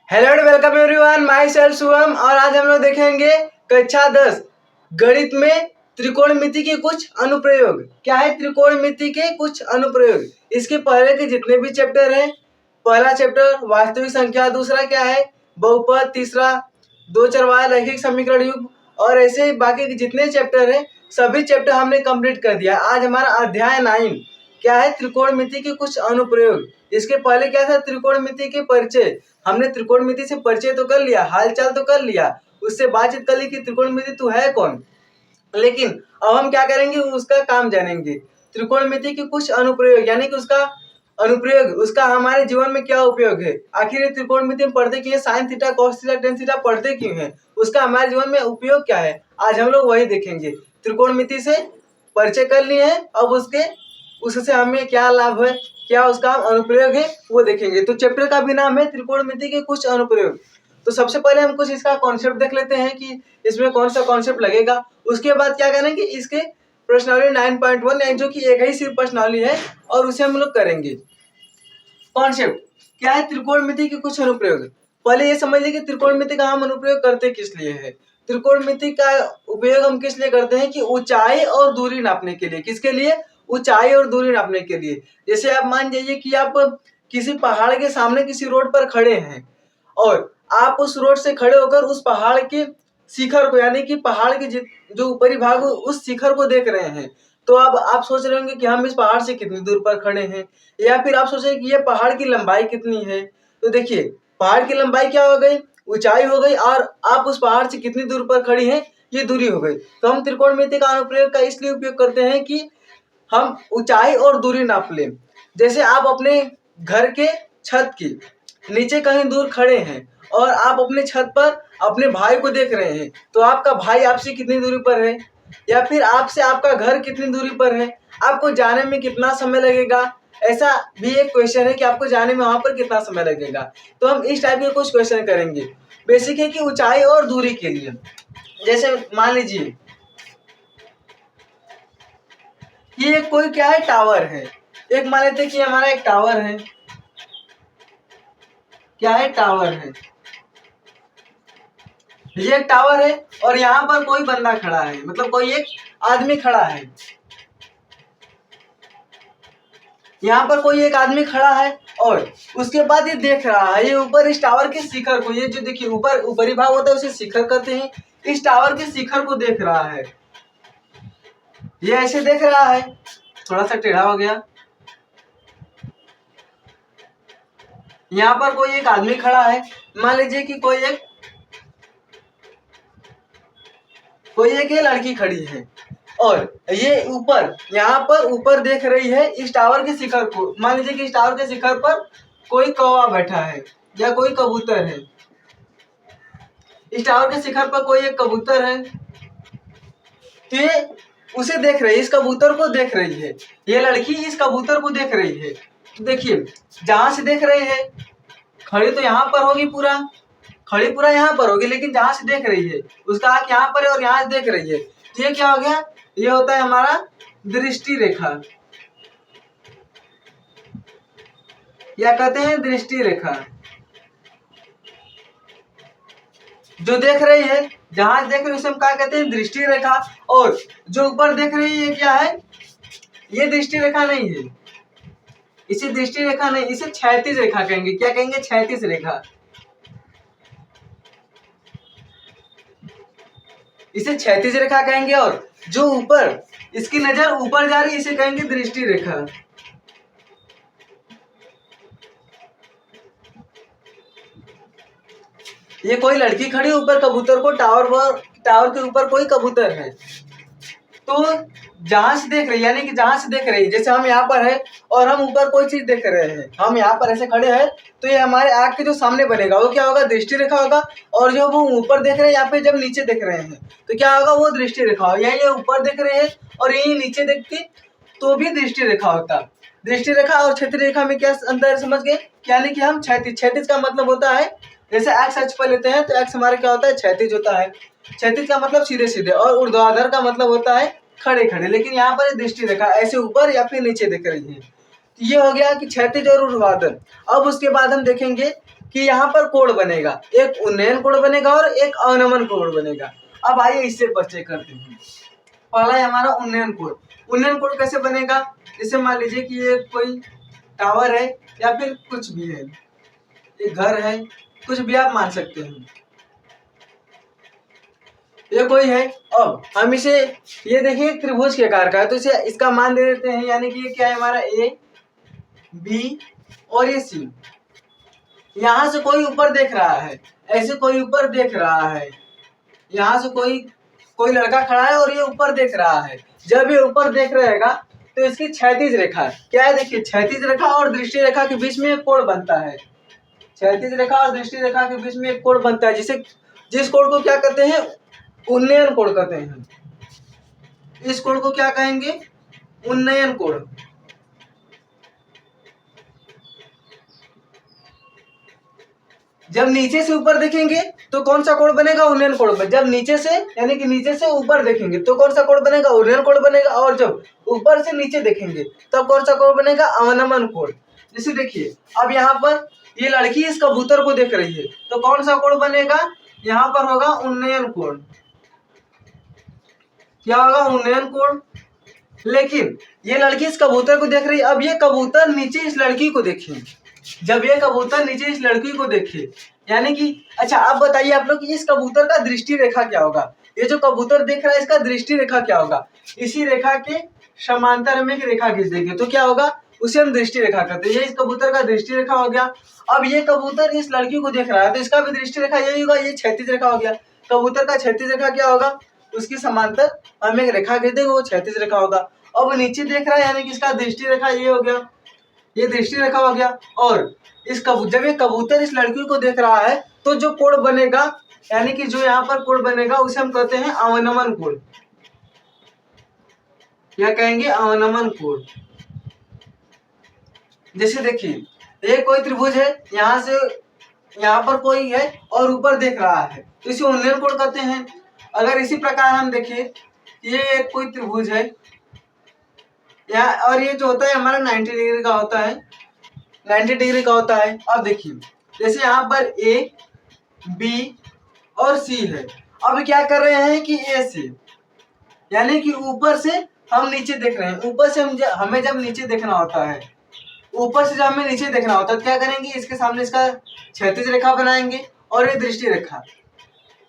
Hello and welcome everyone, my self Shubham. और आज हम लोग देखेंगे कक्षा 10 गणित में त्रिकोणमिति के कुछ अनुप्रयोग। क्या है त्रिकोणमिति के कुछ अनुप्रयोग? इसके पहले के जितने भी चैप्टर हैं, पहला चैप्टर वास्तविक संख्या, दूसरा क्या है बहुपद, तीसरा दो चरवाहा रैखिक समीकरण युग्म, और ऐसे ही बाकी के जितने चैप्टर हैं सभी चैप्टर हमने कंप्लीट कर दिया। आज हमारा अध्याय 9 क्या है त्रिकोणमिति के कुछ अनुप्रयोग। इसके पहले क्या था त्रिकोणमिति के परिचय। हमने त्रिकोणमिति से परिचय तो कर लिया, हालचाल तो कर लिया, उससे बातचीत कर ली कि त्रिकोणमिति तू है कौन। लेकिन अब हम क्या करेंगे, उसका काम जानेंगे। त्रिकोणमिति के कुछ अनुप्रयोग यानी कि उसका अनुप्रयोग, उसका हमारे जीवन में क्या उपयोग है। आखिर ये त्रिकोणमिति में पढ़ते क्यों है, sine theta cos theta tan theta पढ़ते क्यों है, उसका हमारे जीवन में उपयोग क्या है, आज हम लोग वही देखेंगे। त्रिकोणमिति से परिचय कर लिए हैं, अब उससे हमें क्या लाभ है, क्या उसका अनुप्रयोग है, वो देखेंगे। तो चैप्टर का भी नाम है त्रिकोणमिति के कुछ अनुप्रयोग। तो सबसे पहले हम कुछ इसका कॉन्सेप्ट देख लेते हैं कि इसमें कौन सा कॉन्सेप्ट लगेगा। उसके बाद क्या करेंगे, इसके प्रश्नावली 9.1 जो कि एक ही सिर्फ प्रश्नावली है और उसे हम लोग करेंगे। कॉन्सेप्ट क्या है त्रिकोणमिति के कुछ अनुप्रयोग। पहले ये समझिए कि त्रिकोणमिति का हम अनुप्रयोग करते किस लिए है। त्रिकोणमिति का उपयोग हम किस लिए करते हैं कि ऊंचाई और दूरी नापने के लिए। किसके लिए? ऊंचाई और दूरी नापने के लिए। जैसे आप मान जाइए कि आप किसी पहाड़ के सामने किसी रोड पर खड़े हैं और आप उस रोड से खड़े होकर उस पहाड़ के शिखर को यानी कि पहाड़ के जो ऊपरी भाग हो उस शिखर को देख रहे हैं। तो अब आप सोच रहे होंगे कि हम इस पहाड़ से कितनी दूर पर खड़े हैं, या फिर आप सोच रहे हैं कि ये पहाड़ की लंबाई कितनी है। तो देखिए पहाड़ की लंबाई क्या हो गई, ऊंचाई हो गई, और आप उस पहाड़ से कितनी दूर पर खड़ी हैं ये दूरी हो गई। तो हम त्रिकोणमिति का अनुप्रयोग का इसलिए उपयोग करते हैं कि हम ऊंचाई और दूरी नाप लें। जैसे आप अपने घर के छत की नीचे कहीं दूर खड़े हैं और आप अपने छत पर अपने भाई को देख रहे हैं, तो आपका भाई आपसे कितनी दूरी पर है, या फिर आपसे आपका घर कितनी दूरी पर है, आपको जाने में कितना समय लगेगा। ऐसा भी एक क्वेश्चन है कि आपको जाने में वहां पर कितना समय लगेगा। तो हम इस टाइप के कुछ क्वेश्चन करेंगे। बेसिक है कि ऊंचाई और दूरी के लिए। जैसे मान लीजिए ये कोई क्या है, टावर है। एक मान लेते कि हमारा एक टावर है, क्या है, टावर है। ये एक टावर है और यहाँ पर कोई बंदा खड़ा है, मतलब कोई एक आदमी खड़ा है। यहाँ पर कोई एक आदमी खड़ा है और उसके बाद ये देख रहा है, ये ऊपर इस टावर के शिखर को, ये जो देखिए ऊपर ऊपरी भाग होता है उसे शिखर कहते हैं। इस टावर के शिखर को देख रहा है, ये ऐसे देख रहा है, थोड़ा सा टेढ़ा हो गया। यहाँ पर कोई एक आदमी खड़ा है, मान लीजिए कि कोई एक ये लड़की खड़ी है और ये ऊपर यहाँ पर ऊपर देख रही है इस टावर के शिखर को। मान लीजिए कि इस टावर के शिखर पर कोई कौवा बैठा है या कोई कबूतर है। इस टावर के शिखर पर कोई एक कबूतर है, तो ये उसे देख रही है, इस कबूतर को देख रही है। ये लड़की इस कबूतर को देख रही है। तो देखिए जहां से देख रही है, खड़ी तो यहाँ पर होगी, खड़ी पूरा यहाँ पर होगी, लेकिन जहां से देख रही है उसका आंख यहाँ पर है और यहाँ से देख रही है। तो ये क्या हो गया, ये होता है हमारा दृष्टि रेखा, या कहते हैं दृष्टि रेखा। जो देख रही है, जहां देख रही है उसे हम क्या कहते हैं, दृष्टि रेखा। और जो ऊपर देख रही है ये क्या है, ये दृष्टि रेखा नहीं है, इसे दृष्टि रेखा नहीं, इसे क्षैतिज रेखा कहेंगे। क्या कहेंगे, क्षैतिज रेखा। इसे क्षैतिज रेखा कहेंगे। और जो ऊपर इसकी नजर ऊपर जा रही है इसे कहेंगे दृष्टि रेखा। ये कोई लड़की खड़ी ऊपर कबूतर को, टावर के ऊपर कोई कबूतर है, तो जहां से देख रही है यानी कि जहां से देख रही है, जैसे हम यहाँ पर है और हम ऊपर कोई चीज देख रहे हैं, हम यहाँ पर ऐसे खड़े हैं, तो ये हमारे आंख के जो सामने बनेगा वो क्या होगा, दृष्टि रेखा होगा। और जो वो ऊपर देख रहे हैं, यहाँ पे जब नीचे देख रहे हैं तो क्या होगा, वो दृष्टि रेखा होगा। यही ये ऊपर देख रहे हैं और यही नीचे देखती तो भी दृष्टि रेखा होता। दृष्टि रेखा और क्षैतिज रेखा में क्या अंतर समझ गए, यानी कि हम क्षैतिज का मतलब होता है, जैसे एक्स अक्ष पर लेते हैं तो एक्स हमारा क्या होता है, क्षैतिज होता है। क्षैतिज का मतलब सीधे सीधे, और ऊर्ध्वाधर का मतलब होता है खड़े खड़े। लेकिन यहाँ पर दृष्टि रेखा ऐसे ऊपर या फिर नीचे दिख रही है। ये हो गया कि क्षैतिज और ऊर्ध्वाधर। अब उसके बाद हम देखेंगे कि यहाँ पर कोण बनेगा, एक उन्नयन कोण बनेगा और एक अवनमन कोण बनेगा। अब आइए इससे परिचय करते हैं। पहला है हमारा उन्नयन कोण। उन्नयन कोण कैसे बनेगा? जैसे मान लीजिए कि ये कोई टावर है या फिर कुछ भी है, एक घर है, कुछ भी आप मान सकते हैं, ये कोई है। अब हम इसे, ये देखिए त्रिभुज के आकार का है, तो इसे इसका मान दे देते हैं, यानी कि ये क्या है हमारा ए बी और ये सी। यहाँ से कोई ऊपर देख रहा है, ऐसे कोई ऊपर देख रहा है, यहाँ से कोई लड़का खड़ा है और ये ऊपर देख रहा है। जब ये ऊपर देख रहेगा तो इसकी क्षैतिज रेखा क्या है? देखिए क्षैतिज रेखा और दृष्टि रेखा के बीच में एक कोण बनता है। क्षैतिज रेखा और दृष्टि रेखा के बीच में एक कोण बनता है, जिस कोण को क्या कहते हैं? उन्नयन कोण कहते हैं। इस कोण को क्या कहेंगे? उन्नयन कोण। जब नीचे से ऊपर देखेंगे तो कौन सा कोण बनेगा? उन्नयन कोण। जब नीचे से, यानी कि नीचे से ऊपर देखेंगे तो कौन सा कोण बनेगा? उन्नयन कोण बनेगा। और जब ऊपर से नीचे देखेंगे तब कौन सा कोण बनेगा? अवनमन कोण। जैसे देखिए अब यहाँ पर ये लड़की इस कबूतर को देख रही है, तो कौन सा कोण बनेगा? यहाँ पर होगा उन्नयन कोण। क्या होगा? उन्नयन कोण। लेकिन ये लड़की इस कबूतर को देख रही है, अब ये कबूतर नीचे इस लड़की को देखे। जब ये कबूतर नीचे इस लड़की को देखे, यानी कि अच्छा आप बताइए आप लोग कि इस कबूतर का दृष्टि रेखा क्या होगा? ये जो कबूतर देख रहा है इसका दृष्टि रेखा क्या होगा? इसी रेखा के समांतर हम एक रेखा खींच देंगे तो क्या होगा? उसे हम दृष्टि रेखा कहते हैं। ये इस कबूतर का दृष्टि रेखा हो गया। अब ये कबूतर इस लड़की को देख रहा है तो इसका भी दृष्टि रेखा यही होगा, ये क्षैतिज रेखा हो गया। कबूतर का क्षैतिज रेखा क्या होगा? उसकी समांतर हम एक रेखा खींच देंगे, वो क्षैतिज रेखा होगा। अब निश्चित देख रहा है यानी कि इसका दृष्टि रेखा ये हो गया, ये दृष्टि रेखा हो गया। और जब ये कबूतर इस लड़की को देख रहा है तो जो कोण बनेगा, यानी कि जो यहाँ पर कोण बनेगा उसे हम कहते हैं अवनमन कोण। क्या कहेंगे? अवनमन कोण। जैसे देखिए ये कोई त्रिभुज है, यहाँ से यहाँ पर कोई है और ऊपर देख रहा है तो इसे उन्नयन कोण कहते हैं। अगर इसी प्रकार हम देखें, ये कोई त्रिभुज है यहाँ, और ये जो होता है हमारा 90 डिग्री का होता है, 90 डिग्री का होता है। अब देखिए जैसे यहाँ पर ए बी और सी है, अब क्या कर रहे हैं कि ए से, यानी कि ऊपर से हम नीचे देख रहे हैं। ऊपर से हमें जब नीचे देखना होता है, ऊपर से जब हमें नीचे देखना होता है क्या करेंगे? इसके सामने इसका क्षैतिज रेखा बनाएंगे और ये दृष्टि रेखा।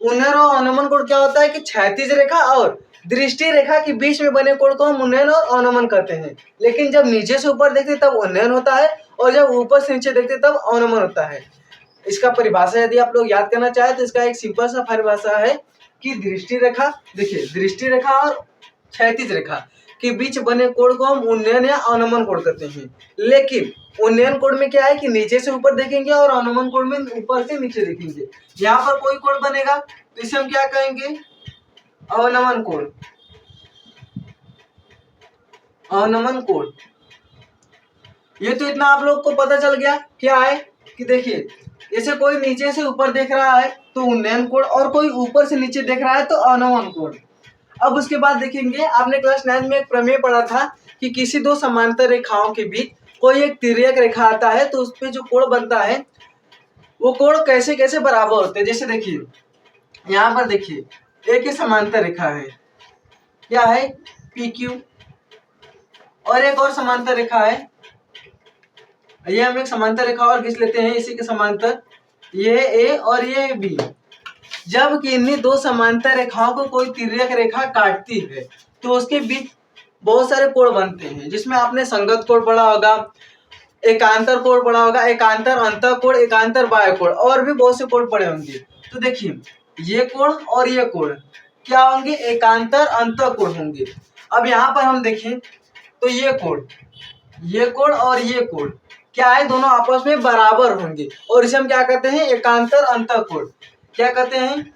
उन्नयन और अवनमन कोण क्या होता है कि क्षैतिज रेखा और दृष्टि रेखा के बीच में बने कोण को हम उन्नयन और अवनमन कहते हैं। लेकिन जब नीचे से ऊपर देखते तब उन्नयन होता है और जब ऊपर से नीचे देखते तब अवनमन होता है। इसका परिभाषा यदि आप लोग याद करना चाहें तो इसका एक सिंपल सा परिभाषा है कि दृष्टि रेखा, देखिए दृष्टि रेखा और क्षैतिज रेखा के बीच बने कोण को हम उन्नयन या अवनमन कोण कहते हैं। लेकिन उन्नयन कोण में क्या है कि नीचे से ऊपर देखेंगे और अवनमन कोण में ऊपर से नीचे देखेंगे। यहाँ पर कोई कोण बनेगा तो इसे हम क्या कहेंगे? अवनमन कोण। अवनमन कोण। ये तो इतना आप लोग को पता चल गया क्या है कि देखिए जैसे कोई नीचे से ऊपर देख रहा है तो उन्नयन कोण और कोई ऊपर से नीचे देख रहा है तो अवनमन कोण। अब उसके बाद देखेंगे, आपने क्लास 9 में एक प्रमेय पढ़ा था कि किसी दो समांतर रेखाओं के बीच कोई एक तिर्यक रेखा आता है तो उस पे जो कोण बनता है वो कोण कैसे कैसे बराबर होते हैं। जैसे देखिए यहाँ पर देखिए एक ही समांतर रेखा है, क्या है? PQ। और एक और समांतर रेखा है, ये हम एक समांतर रेखा और खींच लेते हैं इसी के समांतर, ये A और ये B। जब कि इन्हीं दो समांतर रेखाओं को कोई तिर्यक रेखा काटती है तो उसके बीच बहुत सारे कोण बनते हैं, जिसमें आपने संगत कोण पढ़ा होगा, एकांतर कोण पढ़ा होगा, एकांतर अंतःकोण, एकांतर बाह्य कोण, और भी बहुत से कोण पढ़े होंगे। तो देखिए ये कोण और ये कोण क्या होंगे? एकांतर अंतःकोण होंगे। अब यहाँ पर हम देखें तो ये कोण और ये कोण क्या है? दोनों आपस में बराबर होंगे और इसे हम क्या कहते हैं? एकांतर अंतःकोण। क्या कहते हैं?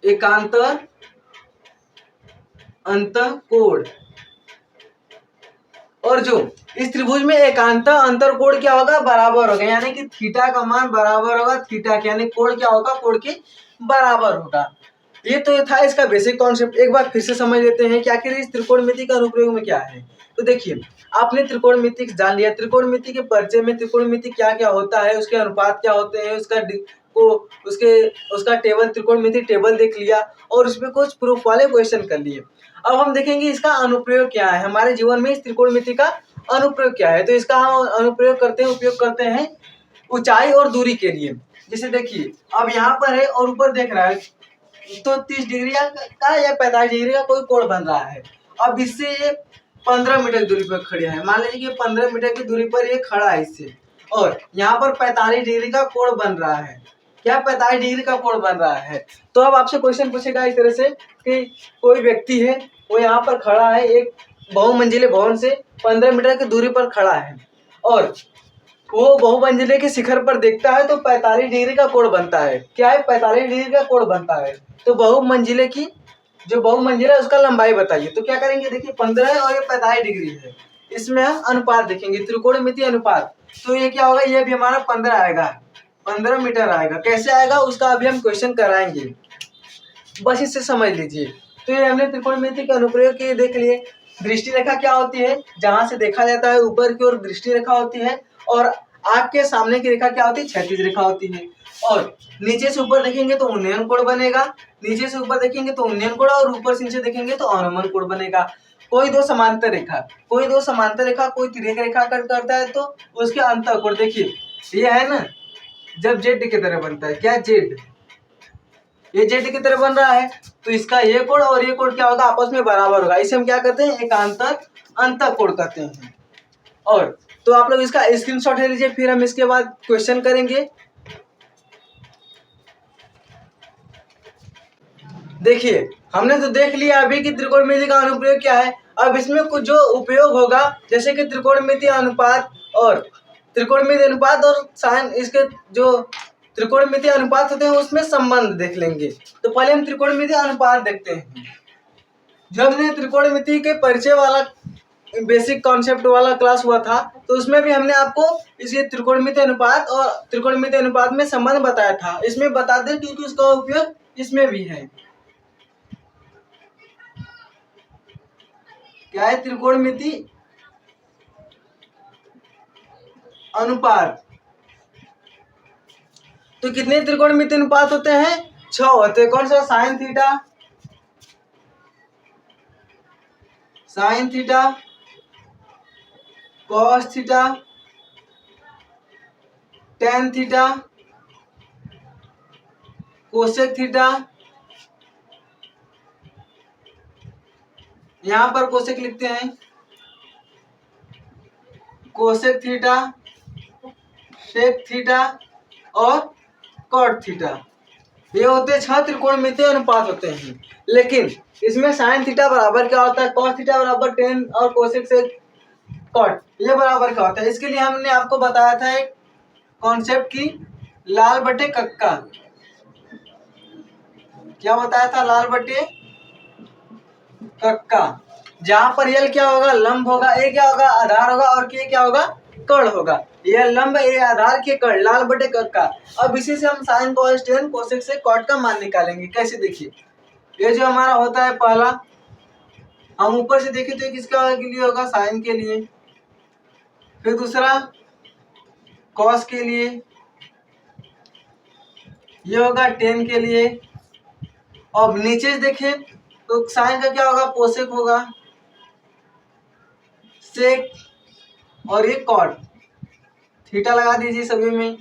एकांतर अंतःकोण। और जो इस त्रिभुज में एकांतर अंतःकोण क्या होगा? बराबर होगा, यानी कि थीटा का मान बराबर होगा थीटा के, यानी कोण क्या होगा? कोण के बराबर होगा। ये तो था इसका बेसिक कॉन्सेप्ट। एक बार फिर से समझ लेते हैं कि आखिर इस त्रिकोणमिति का अनुप्रयोग में क्या है। तो देखिए, आपने त्रिकोणमिति जान लिया। त्रिकोणमिति के परिचय में त्रिकोणमिति क्या क्या होता है, उसके अनुपात क्या होते हैं, उसका टेबल, त्रिकोणमिति टेबल देख लिया और उसमें कुछ प्रूफ वाले क्वेश्चन कर लिए। अब हम देखेंगे इसका अनुप्रयोग क्या है हमारे जीवन में, इस त्रिकोणमिति का अनुप्रयोग क्या है। तो इसका हम अनुप्रयोग उपयोग करते हैं ऊंचाई और दूरी के लिए। जैसे देखिए, अब यहाँ पर है और ऊपर देख रहा है, तो 30 डिग्री का या 45 डिग्री का कोई कोण बन रहा है। अब इससे ये 15 मीटर की दूरी पर खड़े हैं। मान लीजिए कि 15 मीटर की दूरी पर ये खड़ा है इससे, और यहाँ पर 45 डिग्री का कोण बन रहा है। क्या 45 डिग्री का कोण बन रहा है? तो अब आपसे क्वेश्चन पूछेगा इस तरह से कि कोई व्यक्ति है, वो यहाँ पर खड़ा है, एक बहुमंजिले भवन से 15 मीटर की दूरी पर खड़ा है, और वो बहुमंजिले के शिखर पर देखता है तो 45 डिग्री का कोण बनता है। क्या है? 45 डिग्री का कोण बनता है। तो बहुमंजिले की जो बहुमंजिला है उसका लंबाई बताइए। तो क्या करेंगे, देखिए 15 है और ये 45 डिग्री है, इसमें हम अनुपात देखेंगे, त्रिकोणमिति अनुपात। तो ये क्या होगा, ये भी हमारा 15 आएगा, 15 मीटर आएगा। कैसे आएगा उसका अभी हम क्वेश्चन कराएंगे, बस इससे समझ लीजिए। तो ये हमने त्रिकोणमिति के अनुप्रयोग के देख लिए। दृष्टि रेखा क्या होती है, जहां से देखा जाता है ऊपर की ओर दृष्टि रेखा होती है, और आँख के सामने की रेखा क्या होती है, क्षैतिज रेखा होती है। और नीचे से ऊपर देखेंगे तो उन्नयन कोण बनेगा, नीचे से ऊपर देखेंगे तो उन्नयन कोण, और ऊपर से नीचे देखेंगे तो अवनमन कोण बनेगा। कोई दो समांतर रेखा कोई तिर्यक रेखा कट करता है तो उसके अंतर कोण देखिए, ये है ना, जब जेड की तरह बनता है, क्या जेड, ये जेड की तरह बन रहा है, तो इसका ये कोण और ये कोण क्या होगा, आपस में बराबर होगा। इसे हम क्या कहते हैं, एकांतर अंतः कोण कहते हैं। और तो आप लोग इसका स्क्रीनशॉट ले लीजिए, फिर हम इसके बाद क्वेश्चन करेंगे। देखिए, हमने तो देख लिया अभी कि त्रिकोणमिति का अनुप्रयोग क्या है। अब इसमें कुछ जो उपयोग होगा, जैसे कि त्रिकोणमिति अनुपात और साइन, इसके जो त्रिकोणमिति अनुपात होते हैं उसमें संबंध देख लेंगे। तो पहले हम त्रिकोणमिति अनुपात देखते हैं। जब हमने त्रिकोणमिति के परिचय वाला बेसिक कॉन्सेप्ट वाला क्लास हुआ था, तो उसमें भी हमने आपको इसके त्रिकोणमिति अनुपात और त्रिकोणमिति अनुपात में संबंध बताया था। इसमें बता दें क्योंकि उसका उपयोग इसमें भी है। क्या है त्रिकोणमिति अनुपात? तो कितने त्रिकोणमिति अनुपात होते हैं? 6 होते हैं। कौन सा? Sine theta, cos theta, tan theta, cosec theta. यहां पर कोसेक लिखते हैं, कोसेक थीटा, सेक थीटा और कॉट थीटा। ये होते 6 त्रिकोणमिति अनुपात होते हैं। लेकिन इसमें साइन थीटा बराबर क्या होता है, कॉस थीटा बराबर 10 और कोसेक से कॉट ये बराबर क्या होता है। इसके लिए हमने आपको बताया था एक कॉन्सेप्ट की, लाल बटे कक्का। क्या बताया था? लाल बटे कक्का, जहां पर यल क्या होगा, लंब होगा, ए क्या होगा, आधार होगा, और के क्या होगा, कर्ण होगा। ये लंब, ए आधार, के कर्ण, लाल बटे कक्का। अब इसी से हम साइन कॉस टेन कोसेक से कॉट का मान निकालेंगे। कैसे? देखिए, ये जो हमारा होता है पहला, हम ऊपर से देखें तो किसका के लिए होगा, साइन के लिए, फिर दूसरा कॉस के लिए, ये होगा टेन के लिए, और नीचे से देखें तो साइन का क्या होगा, कोसेक होगा, सेक, और ये कॉट। थीटा लगा दीजिए सभी में,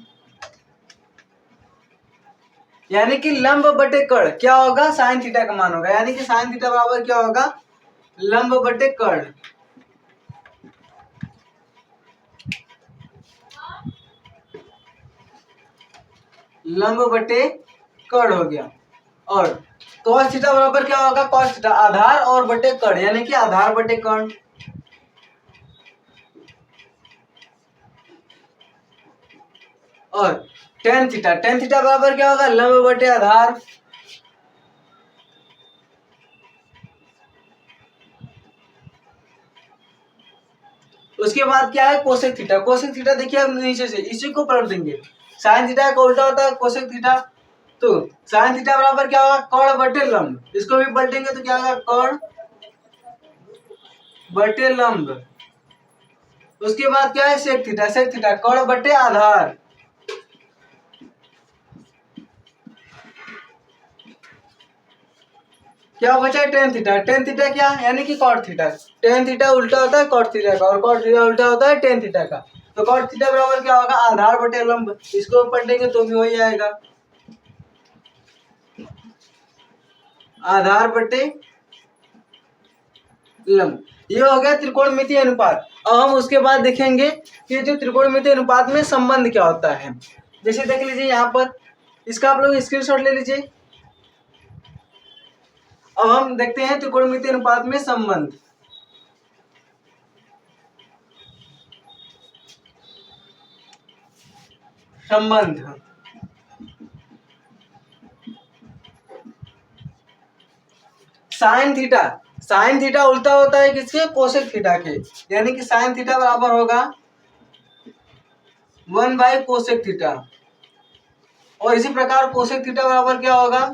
यानी कि लंब बटे कर्ण क्या होगा, साइन थीटा का मान होगा। यानी कि साइन थीटा बराबर क्या होगा, लंब बटे कर्ण। लंब बटे कर्ण हो गया। और कॉस थीटा बराबर क्या होगा, कॉस थीटा आधार और बटे कर्ण, यानी कि आधार बटे कर्ण। और टेन थीटा बराबर क्या होगा, लंब बटे आधार। उसके बाद क्या है, कोसेक थीटा देखिए हम नीचे से इसी को पलट देंगे। साइन थीटा का उल्टा होता है कोसेक थीटा, तो साइन थीटा बराबर क्या होगा, कर्ण बटे लंब। इसको भी पलटेंगे तो क्या होगा, कर्ण बटे लंब। उसके बाद क्या है सेक थीटा, सेक थीटा कोण बटे आधार। क्या बचा टेन थीटा, टेन थीटा क्या यानी कि कॉट थीटा। टेन थीटा उल्टा होता है कॉट थीटा का और कॉट थीटा उल्टा होता है टेन थीटा का। तो कॉट थीटा बराबर क्या होगा आधार बटे लंब। इसको पढ़ेंगे तो भी हो ही आएगा आधार बटे लंब। ये हो गया त्रिकोणमितीय अनुपात। अब हम उसके बाद देखेंगे कि जो त्रिकोणमितीय अनुपात में संबंध क्या होता है। जैसे देख लीजिए यहाँ पर, इसका आप लोग स्क्रीनशॉट ले लीजिए। अब हम देखते हैं त्रिकोणमितीय अनुपात में संबंध। संबंध साइन थीटा, साइन थीटा उल्टा होता है किसके कोसेक थीटा के, यानी कि साइन थीटा बराबर होगा 1 बाई कोसेक थीटा। और इसी प्रकार कोसेक थीटा बराबर क्या होगा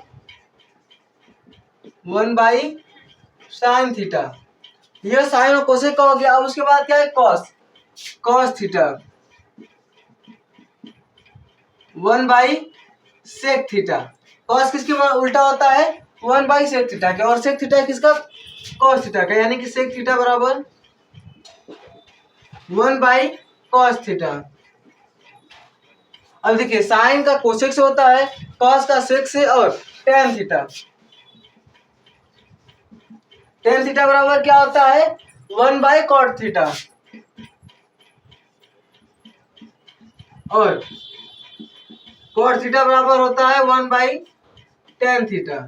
1 बाई साइन थीटा। यह साइन और कोसेक का हो गया। अब उसके बाद क्या है cos, cos theta 1 by sec theta. Cos किसके उल्टा होता है 1 बाई सेक थीटा के, और सेक थीटा किसका कॉस थीटा का, यानी कि सेक थीटा बराबर 1 बाई कॉस थीटा। अब देखिए साइन का कोसेक से होता है, कॉस का सेक से, और टेन थीटा, टेन थीटा बराबर क्या होता है 1 बाई कॉट थीटा, और कॉट थीटा बराबर होता है 1 बाई टेन थीटा।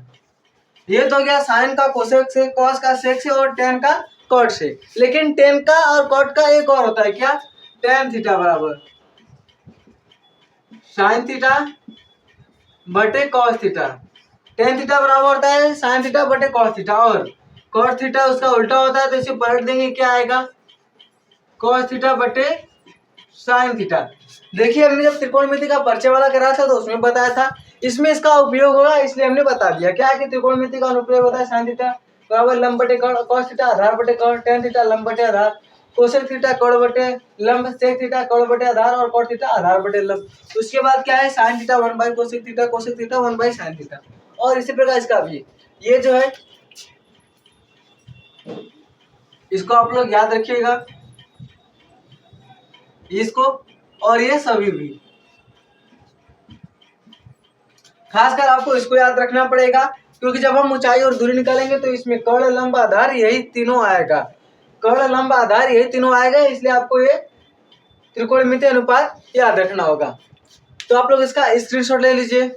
ये तो गया साइन का कोसेक से, कॉस का सेक से, और टेन का कॉट से। लेकिन टेन का और कॉट का एक और होता है क्या टेन थीटा बराबर साइन थीटा बटे कॉस थीटा। टेन थीटा बराबर होता है साइन थीटा बटे कॉस थीटा, और कॉस थीटा उसका उल्टा होता है, तो इसे पलट देंगे क्या आएगा कॉस थीटा बटे साइन थीटा। देखिए हमने जब त्रिकोणमिति का परिचय वाला करा था तो उसमें बताया था इसमें इसका उपयोग होगा, इसलिए हमने बता दिया क्या है कि त्रिकोणमिति का अनुप्रयोग होता है साइन थीटा बराबर लंब बटे कॉस थीटा आधार बटे कॉस, टेन थीटा लंब बटे आधार, कोसेक थीटा कोण बटे लंब, सेक थीटा कोण बटे आधार, और कॉट थीटा आधार बटे लंब। उसके बाद क्या है sine theta 1 by cosec theta, cosec theta 1 by sine theta. और इसी प्रकार इसका भी ये जो है इसको आप लोग याद रखिएगा इसको, और ये सभी भी खासकर आपको इसको याद रखना पड़ेगा, क्योंकि जब हम ऊंचाई और दूरी निकालेंगे तो इसमें कर्ण लंब आधार यही तीनों आएगा, कर्ण लंब आधार यही तीनों आएगा, इसलिए आपको ये त्रिकोणमितीय अनुपात याद रखना होगा। तो आप लोग इसका स्क्रीनशॉट ले लीजिए।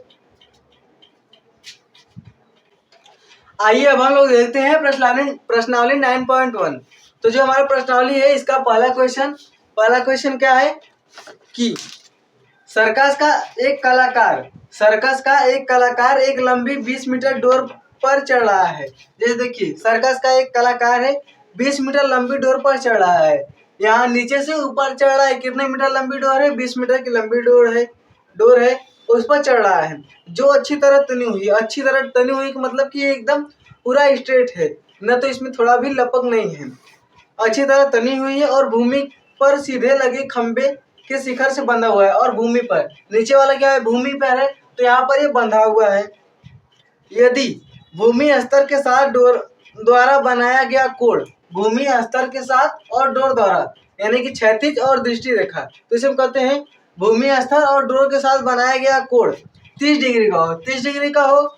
आइए अब हम लोग देखते हैं प्रश्नावली 9.1। तो जो हमारा प्रश्नावली है इसका पहला क्वेश्चन क्या है कि सर्कस का एक कलाकार एक लंबी 20 मीटर डोर पर चढ़ रहा है। जैसे देखिए सर्कस का एक कलाकार है 20 मीटर लंबी डोर पर चढ़ रहा है, यहाँ नीचे से ऊपर चढ़ रहा है। कितने मीटर लंबी डोर है 20 मीटर की लंबी डोर है उस पर चढ़ रहा है, जो अच्छी तरह तनी हुई का मतलब कि एकदम पूरा स्ट्रेट है, न तो इसमें थोड़ा भी लपक नहीं है, अच्छी तरह तनी हुई है, और भूमि पर सीधे लगे खंबे के शिखर से बंधा हुआ है। और भूमि पर नीचे वाला क्या है भूमि पर है, तो यहाँ पर ये बंधा हुआ है। यदि भूमि स्तर के साथ डोर द्वारा बनाया गया कोण, भूमि स्तर के साथ और डोर द्वारा यानी कि क्षैतिज और दृष्टि रेखा, तो इसे हम कहते हैं भूमि स्तर और डोर के साथ बनाया गया कोण 30 डिग्री का हो, 30 डिग्री का हो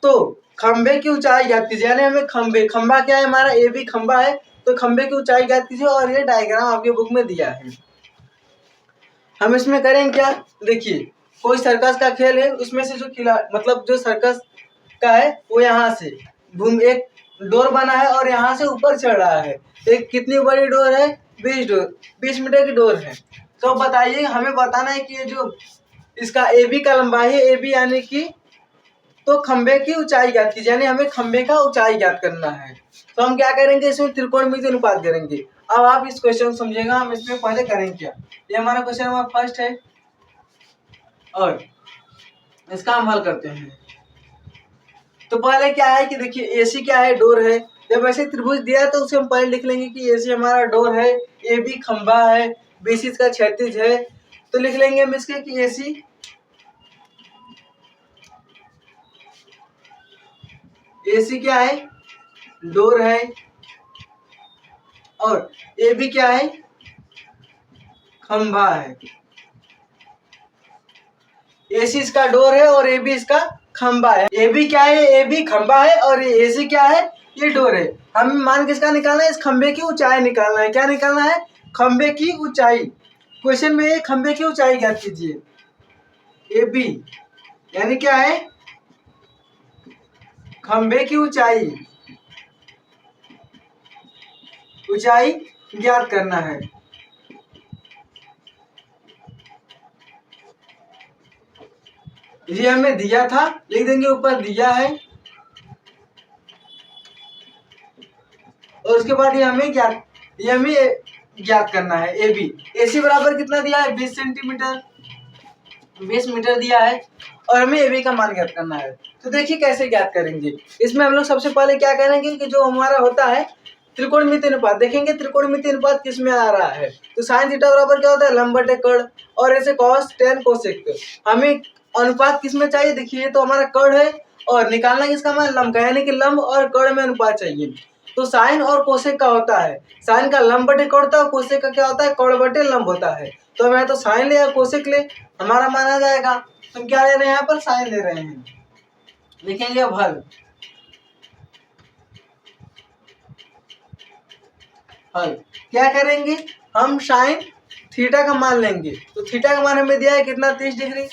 तो खंबे की ऊंचाई ज्ञात कीजिए। यानी हमें खंबा क्या है हमारा ए बी खंबा है, तो खंबे की ऊंचाई ज्ञात कीजिए, और ये डायग्राम आपके बुक में दिया है। हम इसमें करेंगे क्या देखिए कोई सर्कस का खेल है, उसमें से जो मतलब जो सर्कस का है वो यहाँ से एक डोर बना है और यहाँ से ऊपर चढ़ रहा है। एक कितनी बड़ी डोर है 20 मीटर की डोर है। तो बताइए हमें बताना है कि ये जो इसका ए बी का लंबाई है, ए बी यानी कि तो खंबे की ऊंचाई ज्ञात कीजिए, यानी हमें खंबे का ऊंचाई ज्ञात करना है। तो हम क्या करेंगे इसमें त्रिकोणमितीय अनुपात करेंगे। अब आप इस क्वेश्चन समझिएगा, हम इसमें पहले करेंगे क्या। ये हमारा क्वेश्चन नंबर फर्स्ट है और इसका हम हल करते हैं। तो पहले क्या है कि देखिए एसी क्या है डोर है, जब ऐसे त्रिभुज दिया है तो उसे हम पहले लिख लेंगे कि AC हमारा डोर है, AB खंभा है, BC इसका क्षैतिज है। तो लिख लेंगे हम इसके कि AC क्या है, डोर है, और AB क्या है, खंभा है। AC इसका डोर है और AB इसका खंबा है। AB क्या है, AB खंबा है, और AC क्या है, ये डोर है। हमें मान किसका निकालना है, इस खंबे की ऊंचाई निकालना है। क्या निकालना है, खंबे की ऊंचाई। क्वेश्चन में ये खंबे की ऊंचाई ज्ञात कीजिए। AB यानी क्या है, खंबे की ऊंचाई, ऊंचाई ज्ञात करना है। ये हमें दिया था, लिख देंगे ऊपर दिया है, और उसके बाद ये हमें ज्ञात करना है। AB AC बराबर कितना दिया है, 20 सेंटीमीटर, 20 मीटर दिया है, और हमें AB का मान ज्ञात करना है। तो देखिए कैसे ज्ञात करेंगे। इसमें हम लोग सबसे पहले क्या करेंगे कि जो हमारा होता है त्रिकोणमितीय अनुपात, देखेंगे त्रिकोणमितीय अनुपात किस में आ रहा है। तो साइन थीटा बराबर क्या होता है, लंब बटे कर्ण, और ऐसे कॉस टेन कोसेक। हमें अनुपात किस में चाहिए, देखिए तो हमारा कर्ण है, और निकालना किसका मान, लंब का, यानी कि लंब और कर्ण में अनुपात चाहिए। तो साइन और कोसेक का होता है, साइन का लंब बटे कर्ण होता है, कोसेक का क्या होता है, कर्ण बटे लंब होता है। तो हमें तो साइन ले या कोसेक ले, हमारा मान आ जाएगा। तो हम क्या ले रहे हैं, यहाँ पर साइन ले रहे हैं। लिखेंगे अब हल, क्या करेंगे, हम साइन थीटा का मान लेंगे। तो थीटा का मान हमें दिया है कितना, 30 डिग्री।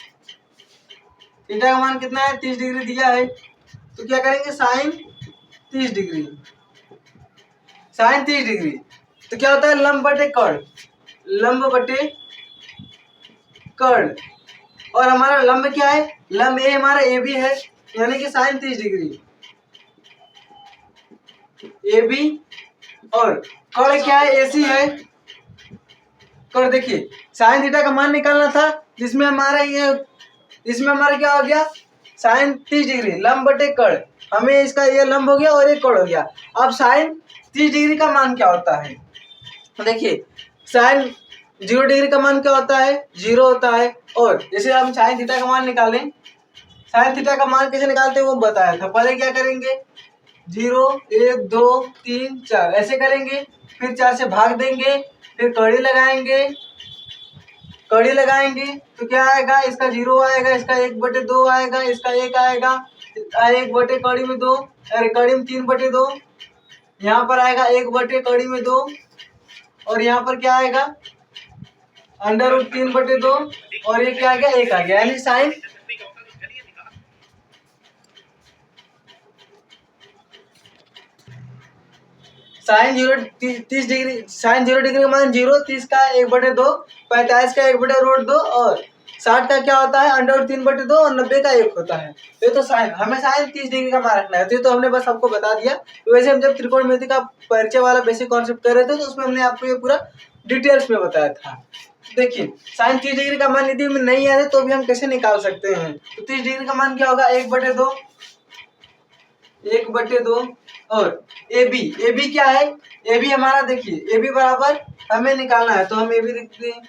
थीटा का मान कितना है, 30 डिग्री दिया है। तो क्या करेंगे, साइन 30 डिग्री, साइन 30 डिग्री। तो क्या होता है, लंब बटे कर्ण, लंब बटे कर्ण, और हमारा लंब क्या है, लंब ए हमारा AB है, यानी कि साइन 30 डिग्री AB, और कर्ण क्या है, AC है। कर्ण देखिए साइन थीटा का मान निकालना था, जिसमें हमारा इसमें हमारा क्या हो गया, साइन 30 डिग्री लंब बटे कर्ण, हमें इसका ये लंब हो गया और ये कर्ण हो गया। अब साइन 30 डिग्री का मान क्या होता है, तो देखिए साइन 0 डिग्री का मान क्या होता है, 0 होता है। और जैसे हम साइन थीटा का मान निकालें, साइन थीटा का मान कैसे निकालते हैं वो बताया था। पहले क्या करेंगे, 0 1 2 3 4 ऐसे करेंगे, फिर 4 से भाग देंगे, फिर कड़ी लगाएंगे, कड़ी लगाएंगे तो क्या आएगा, इसका 0 आएगा, इसका 1/2 आएगा, इसका 1 आएगा, 1 बटे कड़ी में 2, अरे कड़ी में 3/2, यहाँ पर आएगा 1 बटे कड़ी में 2, और यहाँ पर क्या आएगा, अंडर रूट 3/2, और ये क्या आ गया, 1 आ गया। यानी sine sine 30 degree, sine 0 degree का मान 0, 30 का 1/2, 45 का 1/√2, और 60 का क्या होता है, अंडर 3/2, और 90 का 1 होता है। ये तो साइन, हमें साइन 30 डिग्री का मान रखना है। तो ये तो हमने बस आपको बता दिया। वैसे हम जब त्रिकोणमिति का परिचय वाला बेसिक कॉन्सेप्ट कर रहे थे तो उसमें हमने आपको ये पूरा डिटेल्स में बताया था। देखिए साइन 30 डिग्री का मान यदि नहीं आ रहा तो भी हम कैसे निकाल सकते हैं। तो 30 डिग्री का मान क्या होगा, 1/2, 1/2, और AB क्या है, AB हमारा देखिए AB बराबर हमें निकालना है, तो हम AB लिखते हैं।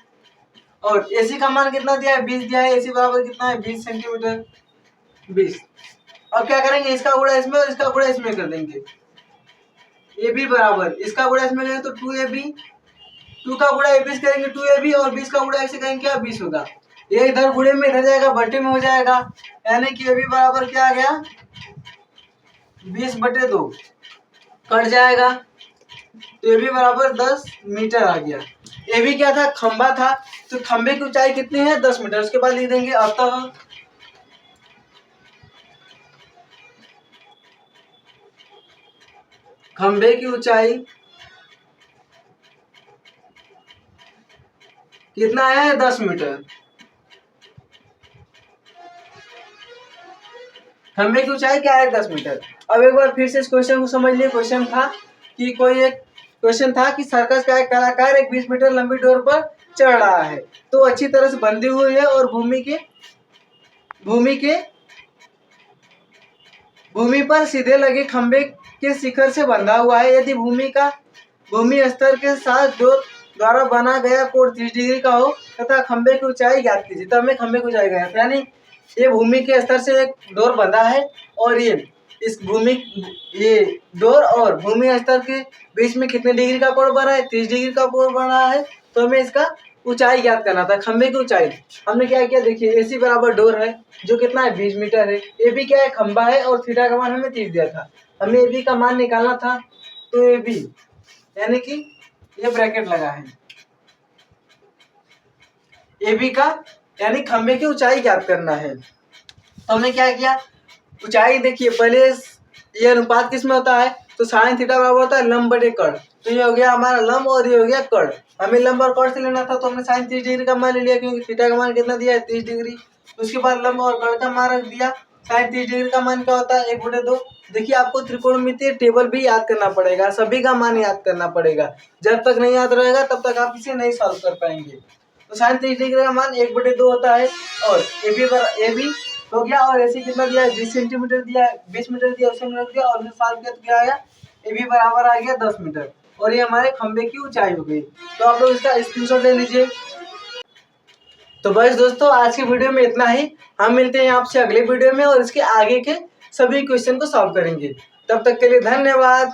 और AC का मान कितना दिया है, 20 दिया है। AC बराबर कितना है, 20 सेंटीमीटर, 20। अब क्या करेंगे, इसका गुणा इसमें और इसका गुणा इसमें कर देंगे। AB बराबर इसका गुणा इसमें करेंगे तो 2AB, 2 का गुणा AB से करेंगे 2AB, और 20 का गुणा ऐसे करेंगे क्या, 20 होगा। ये इधर गुणे में इधर जाएगा, बटे में हो जाएगा, यानी कि AB बराबर क्या आ गया, 20/2 कट जाएगा, तो AB बराबर 10 मीटर आ गया। AB क्या था, खंबा था, तो खंबे की ऊंचाई कितनी है, 10 मीटर। उसके बाद लिख देंगे अतः खंबे की ऊंचाई कितना है, 10 मीटर। खंबे की ऊंचाई क्या है, 10 मीटर। अब एक बार फिर से इस क्वेश्चन को समझ लिए। क्वेश्चन था कि सर्कस का एक कलाकार एक 20 मीटर लंबी डोर पर चढ़ रहा है, तो अच्छी तरह से बंधी हुई है, और भूमि पर सीधे लगे खंबे के शिखर से बंधा हुआ है। यदि भूमि स्तर के साथ डोर द्वारा बना गया कोण 30 डिग्री का हो तथा खंबे की ऊंचाई ज्ञात कीजिए। तो हमें खंबे की ऊंचाई ज्ञात, यानी ये भूमि के स्तर से एक डोर बंधा है और ये डोर और भूमि स्तर के बीच में कितने डिग्री का कोण बना है, 30 डिग्री का कोण बना है। तो हमें इसका ऊंचाई ज्ञात करना था, खंबे की ऊंचाई। हमने क्या किया, देखिए AC बराबर डोर है जो कितना है 20 मीटर है, AB क्या है खंबा है और थीटा का मान हमें 30 दिया था। हमें AB का मान निकालना था, तो AB यानी कि ये ब्रैकेट लगा है, AB का यानी खंबे की ऊंचाई ज्ञात करना है। तो हमने क्या किया, ऊंचाई देखिए पहले ये अनुपात किस में होता है, तो साइन थीटा बराबर होता है लंब बटे कर्ण। तो ये हो गया हमारा लंब और ये हो गया कर्ण। हमें लंब और कर्ण से लेना था, तो हमने साइन 30 डिग्री का मान ले लिया क्योंकि थीटा का मान कितना दिया है 30 डिग्री। उसके बाद लंब और कर्ण का मान रख दिया। साइन 30 डिग्री का मान क्या होता है 1/2। देखिए आपको त्रिकोणमितीय टेबल भी याद करना पड़ेगा, सभी का मान याद करना पड़ेगा। जब तक नहीं याद रहेगा तब तक आप इसे नहीं सॉल्व कर पाएंगे। तो साइन 30 डिग्री का मान 1/2 होता है और AB हो गया और AC कितना दिया है 20 सेंटीमीटर दिया है, 20 मीटर दिया, उसे रख दिया और साल के क्या आया AB बराबर आ गया 10 मीटर और ये हमारे खंबे की ऊंचाई हो गई। तो आप लोग इसका स्क्रीनशॉट ले लीजिए। तो बस दोस्तों आज की वीडियो में इतना ही। हम मिलते हैं आपसे अगले वीडियो में और इसके आगे के सभी क्वेश्चन को सॉल्व करेंगे। तब तक के लिए धन्यवाद।